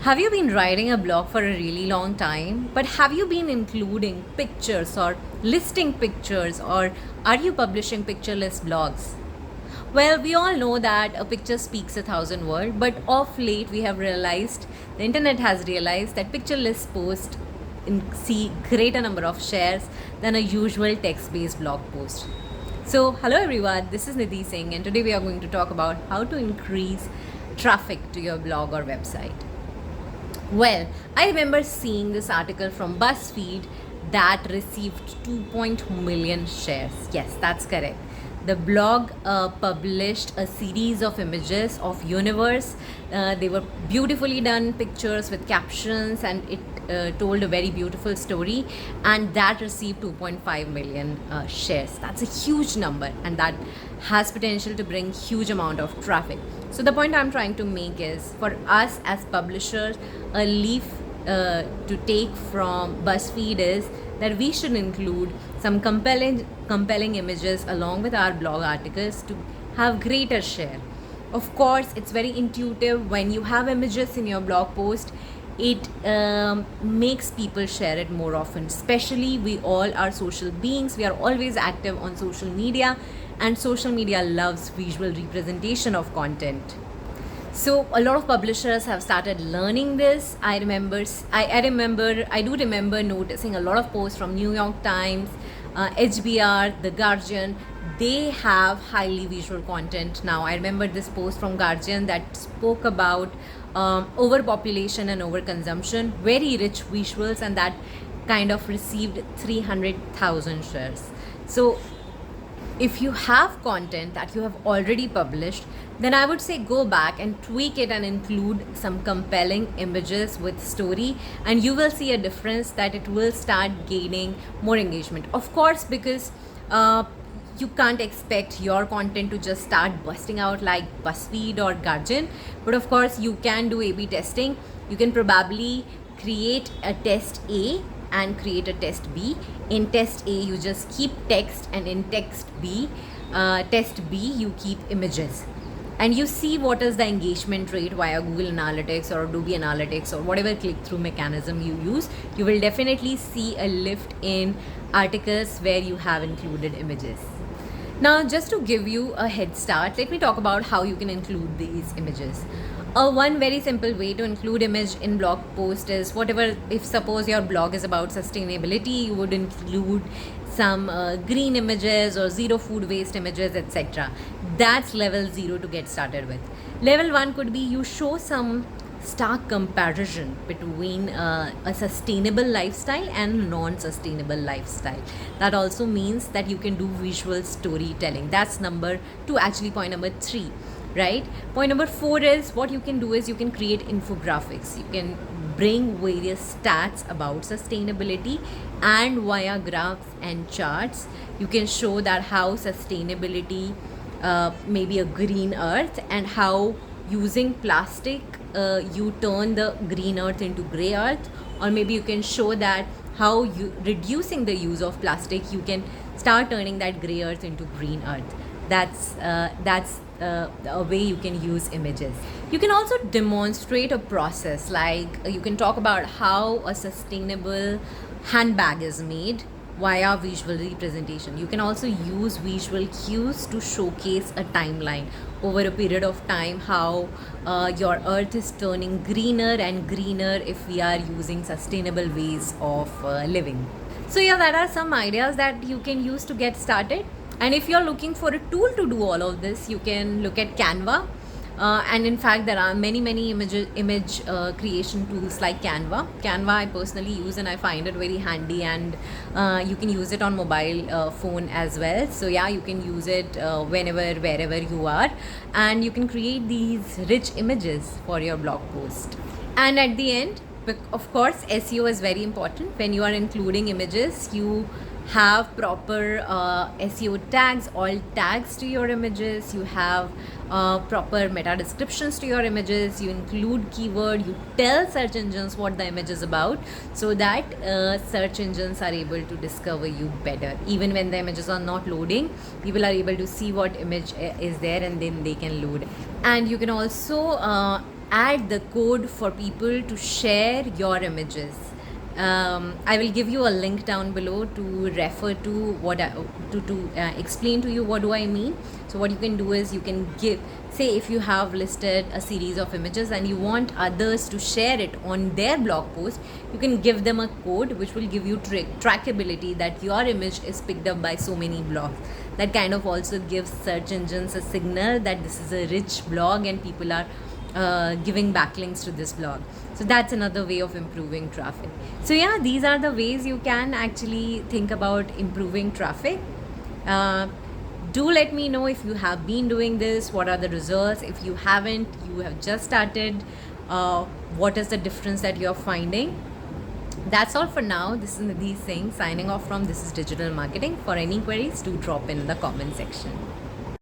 Have you been writing a blog for a really long time, but have you been including pictures or listing pictures, or are you publishing pictureless blogs? Well, we all know that a picture speaks a thousand words, but of late we have realized, the internet has realized that pictureless posts see greater number of shares than a usual text-based blog post. So, hello everyone, this is Nidhi Singh, and today we are going to talk about how to increase traffic to your blog or website. Well, I remember seeing this article from BuzzFeed that received 2.0 million shares. Yes, that's correct. The blog published a series of images of universe. They were beautifully done pictures with captions, and it told a very beautiful story, and that received 2.5 million shares. That's a huge number, and that has potential to bring huge amount of traffic. So the point I'm trying to make is, for us as publishers, a leaf to take from BuzzFeed is that we should include some compelling images along with our blog articles to have greater share. Of course, it's very intuitive. When you have images in your blog post, it makes people share it more often. Especially, we all are social beings. We are always active on social media, and social media loves visual representation of content. So a lot of publishers have started learning this. I do remember noticing a lot of posts from New York Times, HBR, The Guardian. They have highly visual content now. I remember this post from Guardian that spoke about overpopulation and overconsumption, very rich visuals, and that kind of received 300,000 shares. So if you have content that you have already published, then I would say go back and tweak it and include some compelling images with story, and you will see a difference, that it will start gaining more engagement. Of course, because you can't expect your content to just start busting out like BuzzFeed or Guardian, but of course you can do A/B testing. You can probably create a test A and create a test B. In test A, you just keep text, and in test B, you keep images. And you see what is the engagement rate via Google Analytics or Adobe Analytics or whatever click-through mechanism you use. You will definitely see a lift in articles where you have included images. Now, just to give you a head start, let me talk about how you can include these images. One very simple way to include image in blog post is if suppose your blog is about sustainability, you would include some green images or zero food waste images, etc. That's level 0 to get started with. Level 1 could be you show some stark comparison between a sustainable lifestyle and non-sustainable lifestyle. That also means that you can do visual storytelling. That's number 2, actually point number 3. Right? Point number 4 is, what you can do is you can create infographics. You can bring various stats about sustainability, and via graphs and charts, you can show that how sustainability may be a green earth, and how using plastic you turn the green earth into gray earth, or maybe you can show that how you reducing the use of plastic, you can start turning that gray earth into green earth. That's a way you can use images. You can also demonstrate a process, like you can talk about how a sustainable handbag is made via visual representation. You can also use visual cues to showcase a timeline over a period of time, how your earth is turning greener and greener if we are using sustainable ways of living. So yeah, that are some ideas that you can use to get started. And if you're looking for a tool to do all of this, you can look at Canva. And in fact, there are many image creation tools like Canva. Canva I personally use, and I find it very handy, and you can use it on mobile phone as well. So yeah, you can use it whenever, wherever you are, and you can create these rich images for your blog post. And at the end, of course, SEO is very important. When you are including images, you have proper SEO tags, alt tags to your images. You have proper meta descriptions to your images. You include keyword. You tell search engines what the image is about, so that search engines are able to discover you better. Even when the images are not loading, people are able to see what image is there, and then they can load. And you can also add the code for people to share your images. I will give you a link down below to refer to what to explain to you what do I mean. So what you can do is you can give, say if you have listed a series of images and you want others to share it on their blog post, you can give them a code which will give you trackability that your image is picked up by so many blogs. That kind of also gives search engines a signal that this is a rich blog and people are giving backlinks to this blog. So that's another way of improving traffic. So yeah, these are the ways you can actually think about improving traffic. Do let me know if you have been doing this, what are the results. If you haven't, you have just started, what is the difference that you're finding. That's all for now. This is Nidhi Singh signing off from This is Digital Marketing. For any queries, do drop in the comment section.